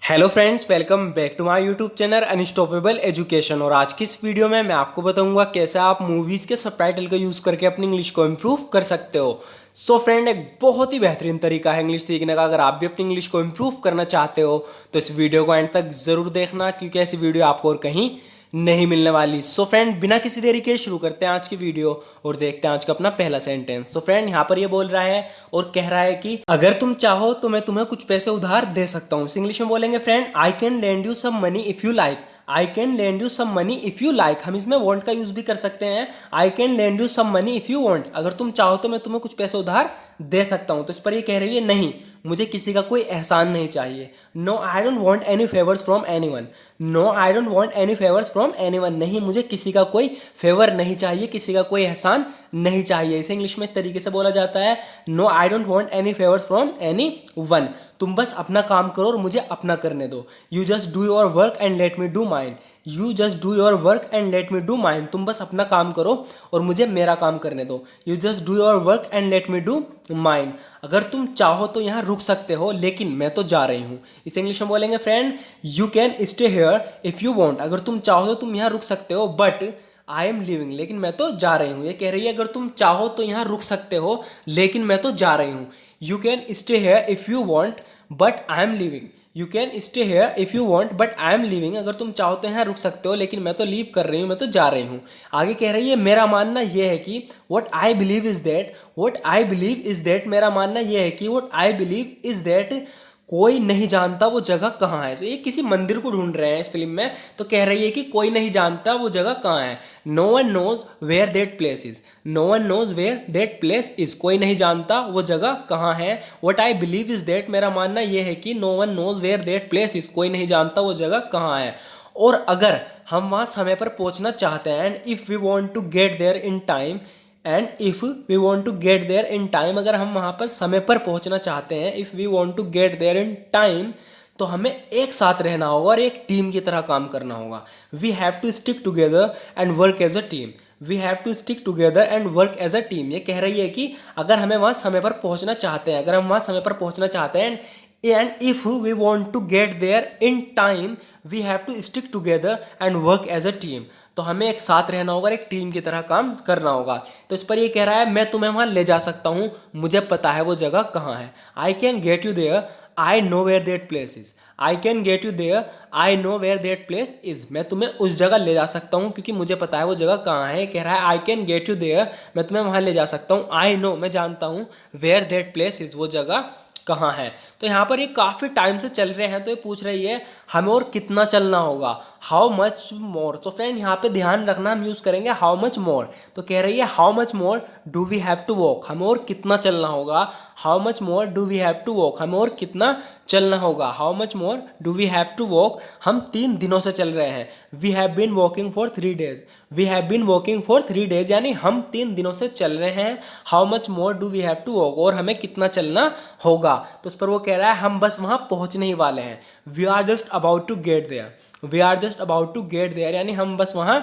Hello friends, welcome back to my YouTube channel unstoppable education. और आज की इस वीडियो में मैं आपको बताऊंगा कैसे आप मूवीज़ के सबटाइटल का यूज़ करके अपनी इंग्लिश को इम्प्रूव कर सकते हो। सो फ्रेंड, एक बहुत ही बेहतरीन तरीका है इंग्लिश सीखने का। अगर आप भी अपनी इंग्लिश को इम्प्रूव करना चाहते हो तो इस वीडियो को एंड तक ज़रूर देखना, क्योंकि ऐसी वीडियो आपको और कहीं नहीं मिलने वाली। सो फ्रेंड, बिना किसी देरी के शुरू करते हैं आज की वीडियो और देखते हैं आज का अपना पहला सेंटेंस। सो फ्रेंड, यहाँ पर ये बोल रहा है और कह रहा है कि अगर तुम चाहो तो मैं तुम्हें कुछ पैसे उधार दे सकता हूँ। इंग्लिश में बोलेंगे friend, I can lend you some money if you like. I can lend you some money if you like. हम इसमें वांट का यूज भी कर सकते हैं। I can lend you some money if you want, अगर तुम चाहो तो मैं तुम्हें कुछ पैसे उधार दे सकता हूँ। तो इस पर ये कह रही है, नहीं, मुझे किसी का कोई एहसान नहीं चाहिए। No I don't want any favours from anyone. No I don't want any favours from anyone, नहीं, मुझे किसी का कोई फेवर नहीं चाहिए, किसी का कोई एहसान नहीं चाहिए। इसे इंग्लिश में इस तरीके से बोला जाता है, no I don't want any favours from any one. तुम बस अपना काम करो और मुझे अपना करने दो। You just do your work and let me do mine. You just do your work and let me do mine. तुम बस अपना काम करो और मुझे मेरा काम करने दो। You just do your work and let me do mine. अगर तुम चाहो तो यहाँ रुक सकते हो, लेकिन मैं तो जा रही हूँ। इसे इंग्लिश में बोलेंगे friend, you can stay here if you want. अगर तुम चाहो तो तुम यहाँ रुक सकते हो, बट आई एम लिविंग, लेकिन मैं तो जा रही हूँ। ये कह रही है, अगर तुम चाहो तो यहाँ रुक सकते हो, लेकिन मैं तो जा रही हूँ। You can stay here if you want but I am living. You can stay here if you want but I am living. अगर तुम चाहो तो यहाँ रुक सकते हो, लेकिन मैं तो लीव कर रही हूँ, मैं तो जा रही हूँ। आगे कह रही है, मेरा मानना यह है कि what I believe is that. What I believe is that, मेरा मानना यह है कि what I believe is that, कोई नहीं जानता वो जगह कहाँ है। तो ये किसी मंदिर को ढूंढ रहे हैं इस फिल्म में, तो कह रही है कि कोई नहीं जानता वो जगह कहाँ है। No one knows where that place is. No one knows where that place is, कोई नहीं जानता वो जगह कहाँ है। What I believe is that, मेरा मानना यह है कि no one knows where that place is, कोई नहीं जानता वो जगह कहाँ है। और अगर हम वहाँ समय पर पहुँचना चाहते हैं, and if we want to get there in time, and if we want to get there in time, अगर हम वहाँ पर समय पर पहुँचना चाहते हैं, if we want to get there in time, तो हमें एक साथ रहना होगा और एक टीम की तरह काम करना होगा। We have to stick together and work as a team. We have to stick together and work as a team. ये कह रही है कि अगर हमें वहाँ समय पर पहुँचना चाहते हैं, अगर हम वहाँ समय पर पहुँचना चाहते हैं, and if we want to get there in time, we have to stick together and work as a team. तो हमें एक साथ रहना होगा, एक टीम की तरह काम करना होगा। तो इस पर ये कह रहा है, मैं तुम्हें वहाँ ले जा सकता हूँ, मुझे पता है वो जगह कहाँ है। I can get you there, I know where that place is. I can get you there, I know where that place is, मैं तुम्हें उस जगह ले जा सकता हूँ क्योंकि मुझे पता है वो जगह कहाँ है। कह रहा है, I can get you there, मैं तुम्हें वहाँ ले जा सकता हूँ। आई नो, मैं जानता हूँ, वेयर दैट प्लेस इज, वो जगह कहाँ है। तो यहाँ पर ये काफ़ी टाइम से चल रहे हैं, तो ये पूछ रही है हमें और कितना चलना होगा, हाउ मच मोर। तो फ्रेंड, यहाँ पे ध्यान रखना, हम यूज़ करेंगे हाउ मच मोर। तो कह रही है, how much more do we have to walk, हमें और कितना चलना होगा। How much more do we have to walk, हमें और कितना चलना होगा। How much more do we have to walk, हम 3 दिनों से चल रहे हैं। We have been walking for 3 days. We have been walking for 3 days, यानी हम 3 दिनों से चल रहे हैं। How much more do we have to walk, और हमें कितना चलना होगा। तो उस पर वो कह रहा है, हम बस वहाँ पहुँचने ही वाले हैं। We are just about to get there. We are just about to get there, यानी हम बस वहाँ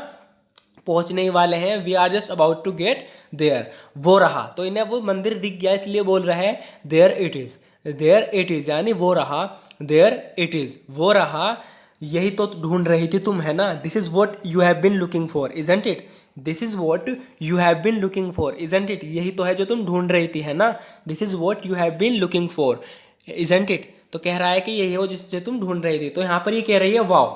पहुंचने ही वाले हैं। We are just about to get there. वो रहा, तो इन्हें वो मंदिर दिख गया, इसलिए बोल रहा है there it is. There it is, यानी वो रहा। देयर इट इज, वो रहा। यही तो ढूंढ रही थी तुम, है ना। This is what you have been looking for, isn't it. This is what you have been looking for, isn't it. यही तो है जो तुम ढूंढ रही थी, है ना। This is what you have been looking for, isn't it. तो कह रहा है कि यही हो जिससे तुम ढूंढ रही थी। तो यहाँ पर ये कह रही है, वाओ,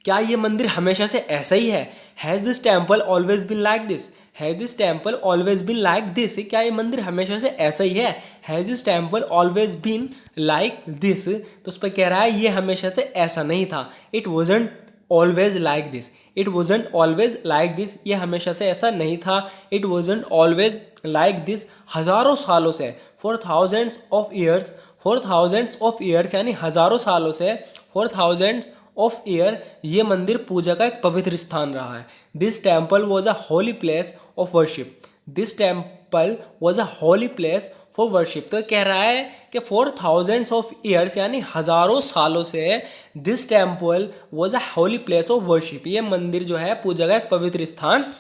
क्या ये मंदिर हमेशा से ऐसा ही है। Has this temple always been like this. Has this temple always been like this, क्या ये मंदिर हमेशा से ऐसा ही है। Has this temple always been like this, तो उस पर कह रहा है ये हमेशा से ऐसा नहीं था। It wasn't always like this. It wasn't always like this, ये हमेशा से ऐसा नहीं था। It wasn't always like this, हज़ारों सालों से, for thousands of years. For thousands of years, यानी हज़ारों सालों से, फॉर थाउजेंड्स ऑफ ईयर, ये मंदिर पूजा का एक पवित्र स्थान रहा है। This temple was a holy place of worship. This temple was a holy place for worship. तो कह रहा है कि 4000 ऑफ ईयर्स, यानी हज़ारों सालों से, this temple was a holy place of worship, ये मंदिर जो है पूजा का एक पवित्र स्थान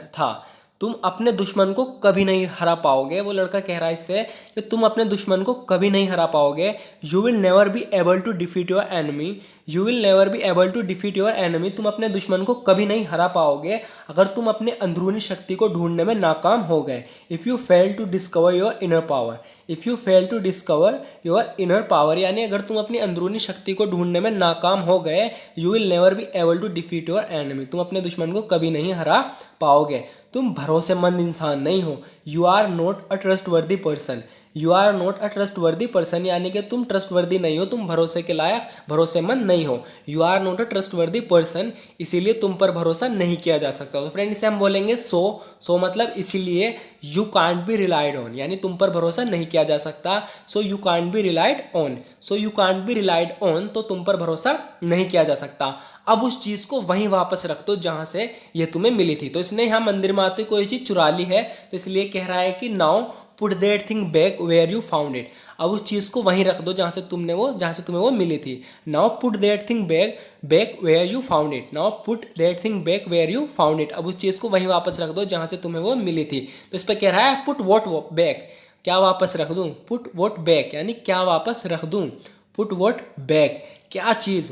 था। तुम अपने दुश्मन को कभी नहीं हरा पाओगे। वो लड़का कह रहा है इससे कि तुम अपने दुश्मन को कभी नहीं हरा पाओगे। You will never be able to defeat your enemy. You will never be able to defeat your enemy. तुम अपने दुश्मन को कभी नहीं हरा पाओगे अगर तुम अपने अंदरूनी शक्ति को ढूंढने में नाकाम हो गए। If you fail to discover your inner power. If you fail to discover your inner power, यानी अगर तुम अपनी अंदरूनी शक्ति को ढूंढने में नाकाम हो गए, you will never be able to defeat your enemy. तुम अपने दुश्मन को कभी नहीं हरा पाओगे। तुम भरोसेमंद इंसान नहीं हो। You are not a trustworthy person. You are not a trustworthy person, यानी कि तुम ट्रस्टवर्दी नहीं हो, तुम भरोसे के लायक, भरोसेमंद नहीं हो। You are not a trustworthy person, इसीलिए तुम पर भरोसा नहीं किया जा सकता। तो फ्रेंड इसे हम बोलेंगे सो मतलब इसीलिए। You can't be relied on, यानी तुम पर भरोसा नहीं किया जा सकता। So you can't be relied on. So you can't be relied on, तो तुम पर भरोसा नहीं किया जा सकता। अब उस चीज़ को वहीं वापस रख दो जहाँ से ये तुम्हें मिली थी। तो इसने यहाँ मंदिर में आते कोई चीज़ चुरा ली है, तो इसलिए कह रहा है कि now put that thing back where you found it. अब उस चीज़ को वहीं रख दो जहाँ से तुम्हें वो मिली थी। Now put that thing back where you found it. Now put that thing back where you found it. अब उस चीज़ को वहीं वापस रख दो जहाँ से तुम्हें वो मिली थी। तो इस पर कह रहा है पुट वॉट बैक, क्या वापस रख दूँ। पुट वॉट बैक यानी क्या वापस रख दूँ। पुट वॉट बैक, क्या चीज़।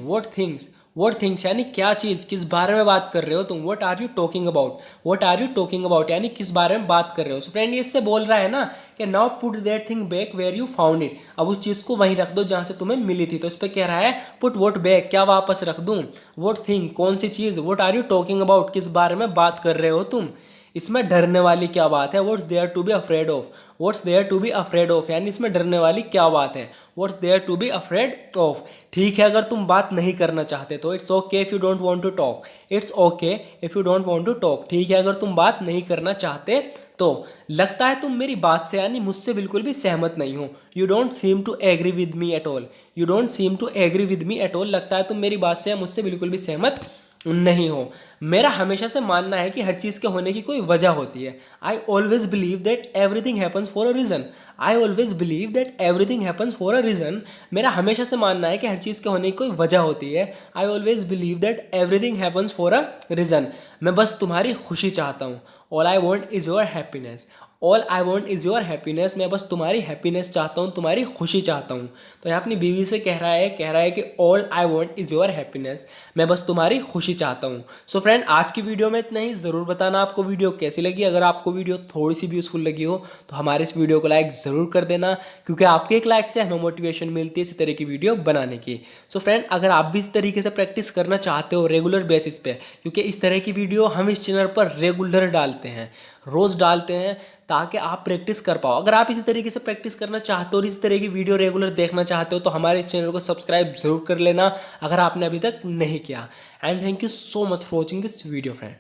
वॉट थिंग्स यानी क्या चीज़, किस बारे में बात कर रहे हो तुम। What are you talking about. What are you talking about यानी किस बारे में बात कर रहे हो। सो फ्रेंड ये इससे बोल रहा है ना कि now put that thing back where you found it. अब उस चीज़ को वहीं रख दो जहाँ से तुम्हें मिली थी। तो इस पर कह रहा है पुट वॉट बैक, क्या वापस रख दूँ। वॉट थिंग, कौन सी चीज़। What are you talking about, किस बारे में बात कर रहे हो तुम। इसमें डरने वाली क्या बात है। What's there to be afraid of. What's there to be afraid of यानी इसमें डरने वाली क्या बात है। What's there to be afraid of. ठीक है अगर तुम बात नहीं करना चाहते तो it's okay if you don't want to talk. It's okay if you don't want to talk. ठीक है अगर तुम बात नहीं करना चाहते तो। लगता है तुम मेरी बात से यानी मुझसे बिल्कुल भी सहमत नहीं हो। You don't seem to agree with me at all. You don't seem to agree with me at all, लगता है तुम मेरी बात से या मुझसे बिल्कुल भी सहमत नहीं हो। मेरा हमेशा से मानना है कि हर चीज़ के होने की कोई वजह होती है। I always believe that everything happens for a reason. I always believe that everything happens for a reason. मेरा हमेशा से मानना है कि हर चीज़ के होने की कोई वजह होती है। I always believe that everything happens for a reason. मैं बस तुम्हारी खुशी चाहता हूँ। All I want is your happiness. All I want is your happiness. मैं बस तुम्हारी हैप्पीनेस चाहता हूँ, तुम्हारी खुशी चाहता हूँ। तो यहाँ अपनी बीवी से कह रहा है कि all I want is your happiness, मैं बस तुम्हारी खुशी चाहता हूँ। सो फ्रेंड आज की वीडियो में इतना ही। ज़रूर बताना आपको वीडियो कैसी लगी। अगर आपको वीडियो थोड़ी सी भी यूज़फुल लगी हो तो हमारे इस वीडियो को लाइक ज़रूर कर देना, क्योंकि आपके एक लाइक से हमें मोटिवेशन मिलती है इसी तरह की वीडियो बनाने की। सो फ्रेंड अगर आप भी इस तरीके से प्रैक्टिस करना चाहते हो रेगुलर बेसिस पे, क्योंकि इस तरह की वीडियो हम इस चैनल पर रेगुलर डालते हैं, रोज़ डालते हैं, ताकि आप प्रैक्टिस कर पाओ। अगर आप इसी तरीके से प्रैक्टिस करना चाहते हो और इस तरह की वीडियो रेगुलर देखना चाहते हो तो हमारे चैनल को सब्सक्राइब जरूर कर लेना अगर आपने अभी तक नहीं किया। And thank you so much for watching this video friend.